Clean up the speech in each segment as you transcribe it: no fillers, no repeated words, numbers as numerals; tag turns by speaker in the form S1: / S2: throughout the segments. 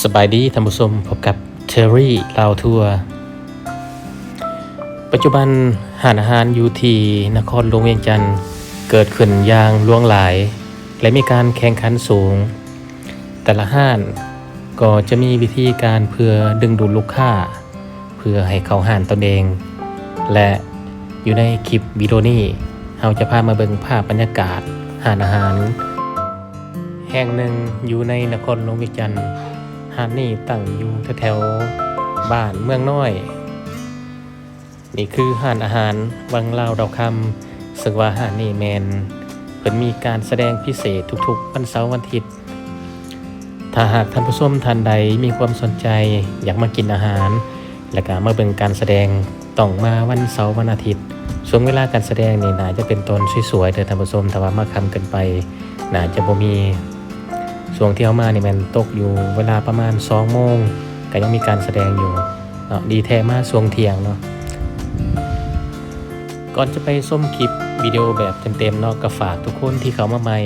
S1: สบายดีท่านผู้ชมพบกับเทอรี่ลาวทัวร์ปัจจุบันห้านอาหารอยู่ที่นครหลวงเวียงจันทร์เกิดขึ้นอย่างล่วงหลายและมีการแข่งขันสูงแต่ละห้านก็จะมีวิธีการเพื่อดึงดูดลูกค้าเพื่อให้เขาห้านตนเองและอยู่ในคลิปวิดีโอนี้เราจะพามาเบิ่งภาพบรรยากาศห้านอาหารแห่งหนึ่งอยู่ในนครหลวงเวียงจันทร์ห้านนี้ตั้งอยู่แถวๆบ้านเมืองน้อยนี่คือห้านอาหารวังลาวดาวคำซึ่งว่าห้านนี้แมนเพิ่นมีการแสดงพิเศษทุกๆวันเสาร์วันอาทิตย์ถ้าหากท่านผู้ชมท่านใดมีความสนใจอยากมากินอาหารและก็มาเบิ่งการแสดงต้องมาวันเสาร์วันอาทิตย์ช่วงเวลาการแสดงนี่น่าจะเป็นตอนสวยๆเด้อท่านผู้ชมแต่ว่ามาค่ำเกินไปน่าจะบ่มีช่วงที่เอามานี่มันตกอยู่เวลาประมาณ 2 โมงก็ยังมีการแสดงอยู่เนาะดีแท้มาช่วงเที่ยงเนาะก่อนจะไปส้มคลิปวิดีโอแบบเต็มๆเนาะก็ฝากทุกคนที่เข้ามาใหม่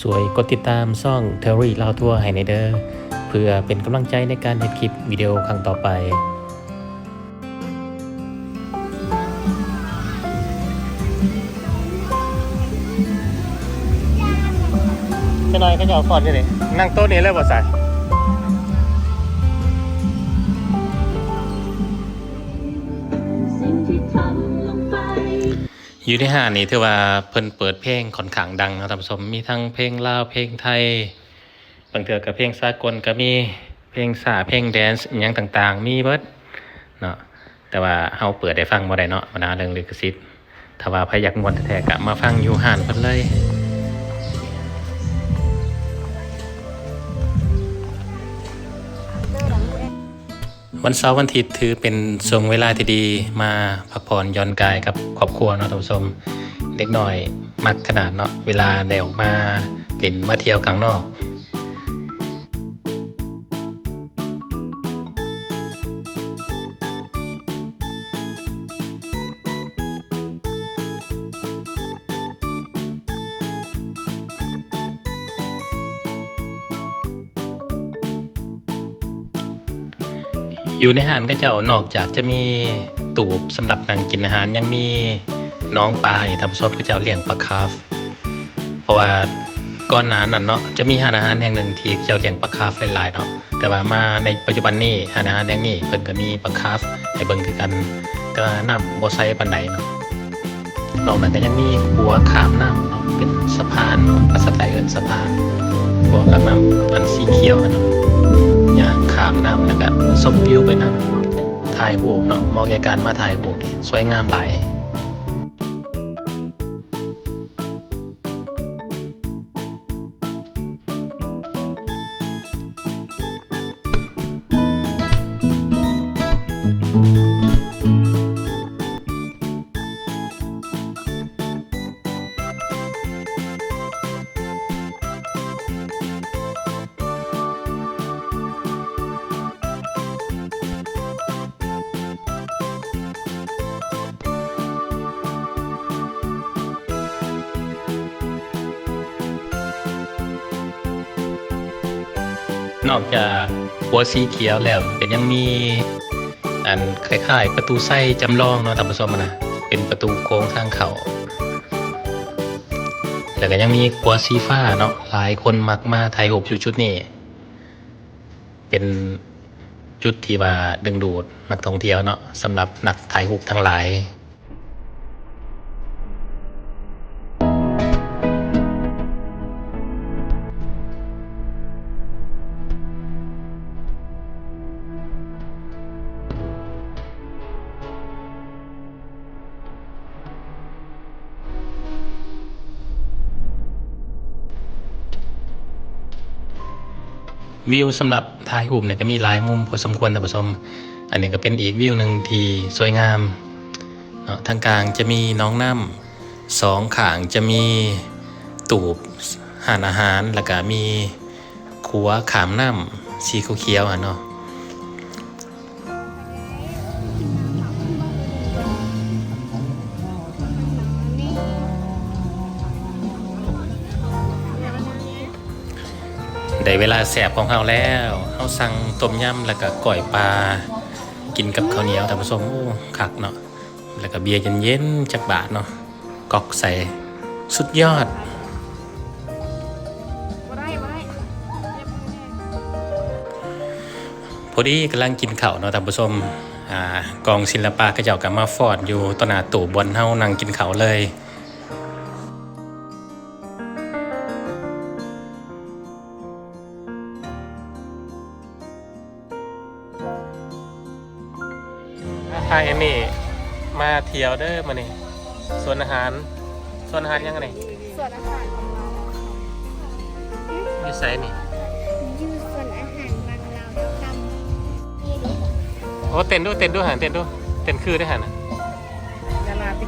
S1: สวยกดติดตามช่อง Terry ลาวทัวร์ให้ในเด้อเพื่อเป็นกำลังใจในการเฮ็ดคลิปวิดีโอครั้งต่อไปจะหน่อยก็จะเอาฟอนอยู่นี่นั่งโต๊ะนี้เลยบ่ใส่อยู่ในห้างนี้ถือว่าเพิ่นเปิดเพลงค่อนข้างดังนะท่านผู้ชมมีทั้งเพลงลาวเพลงไทยบางเทื่อก็เพลงสากลก็มีเพลงสาเพลงแดนซ์อีหยังต่างๆมีเบิดเนาะแต่ว่าเฮาเปิดได้ฟังบ่ได้เนาะปัญหาเรื่องลิขสิทธิ์ถ้าว่าใครอยากม่วนแท้ๆก็มาฟังอยู่ห้านเพิ่นเลยวันเสาร์วันอาทิตย์ถือเป็นช่วงเวลาที่ดีมาพักผ่อนหย่อนกายกับครอบครัวเนาะท่านผู้ชมเด็กน้อยมักขนาดเนาะเวลาได้ออกมาเล่นมาเที่ยวข้างนอกอยู่ในห้างก็จะนอกจากจะมีตูบสำหรับนั่งกินอาหารยังมีน้องปลาทำซอสพระเจ้าเลี้ยงปลาคาฟเพราะว่าก่อนหน้านั้นเนาะจะมีร้านอาหารแห่งหนึ่งที่เจ้าเลี้ยงปลาคาฟหลายๆเนาะแต่ว่ามาในปัจจุบันนี้ร้านอาหารแห่งนี้เพิ่นก็มีปลาคาฟให้เบิ่งคือกันก็น้ำบ่ใสปานใดเนาะนอกนั้นก็ยังมีหัวขามน้ำเนาะเป็นสะพานภาษาไทยเอิ้นสะพานหัวขามน้ำอันสีเขียวเนาะอย่างขามน้ำแล้วก็ชมวิวไปนะถ่ายรูปเนาะเหมาะแก่การมาถ่ายรูปสวยงามหลายนอกจากหัวสีเขียวแล้วก็ยังมีอันคล้ายๆประตูไส้จำลองเนาะท่านผู้ชมนะเป็นประตูโค้งทางเขาแล้วก็ยังมีหัวสีฟ้าเนาะหลายคนมักมาถ่ายรูปชุดนี้เป็นจุดที่ว่าดึงดูดนักท่องเที่ยวเนาะสำหรับนักถ่ายรูปทั้งหลายวิวสำหรับถ่ายรูปเนี่ยก็มีหลายมุมพอสมควรท่านผู้ชมอันนี้ก็เป็นอีกวิวหนึ่งที่สวยงามเนาะทางกลางจะมีน้องน้ำสองข้างจะมีตูบห้านอาหารแล้วก็มีขัวขามน้ำสีเขียวๆเนาะ แ ได้เวลาแสบของเราแล้วเราสั่งต้มยำแล้วก็ก่อยปลากินกับข้าวเหนียวท่านผู้ชมโอ้คักเนาะแล้วก็เบียร์เย็นๆจักบาทเนาะกอกใส่สุดยอดพอดีกำลังกินข้าวเนาะท่านผู้ชมกองศิลปะก็เจ้าก็มาฟอดอยู่ต่อหน้าตู้บนเฮานั่งกินข้าวเลยพาเอมี่มาเที่ยวเด้อมานี่ส่วนอาหารยังไง
S2: ส่วนอาหารของเรา
S1: อยู่ไสนี่
S2: อยู่ส่วนอาหารบางเราทำนี่ดิ
S1: โอ้เต้นดูหันเต้นคือได้หันนะ
S2: ดาราติ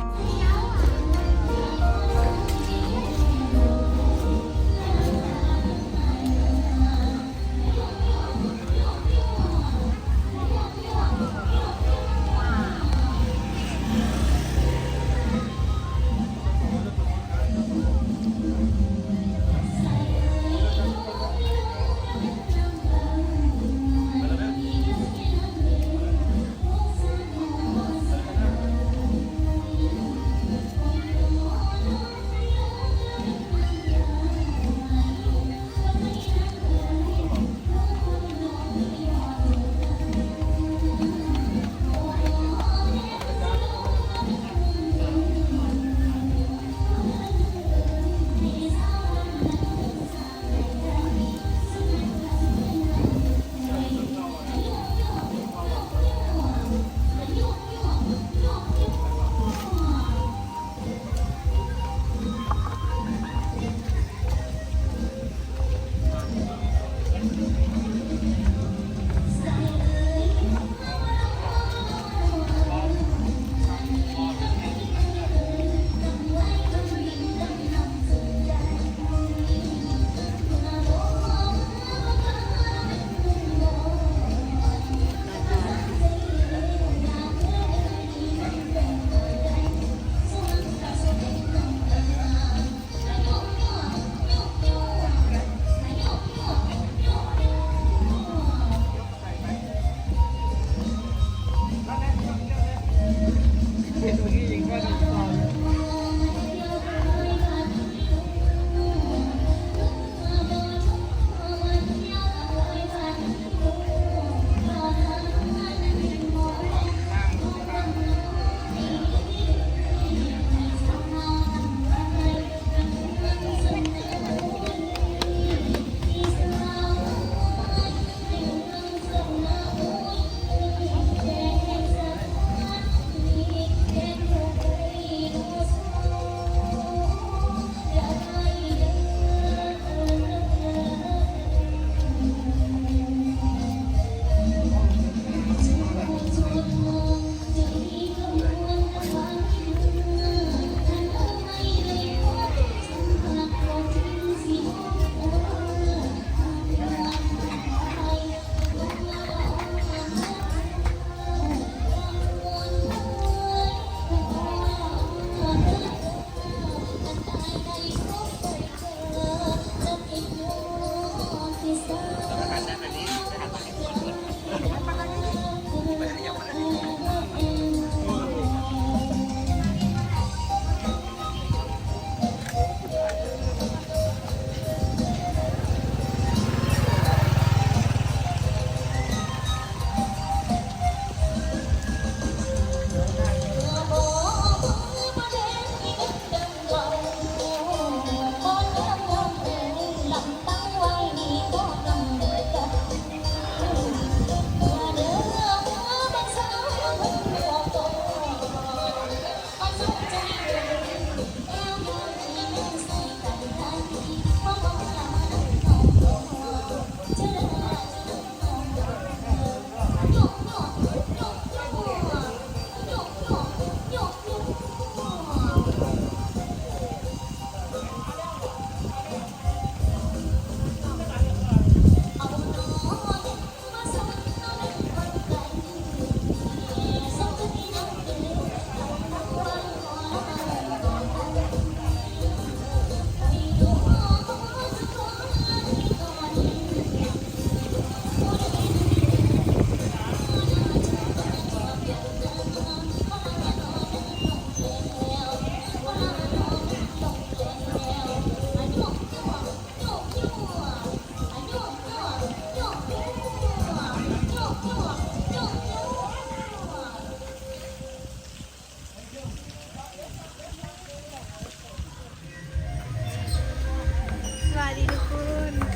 S2: คน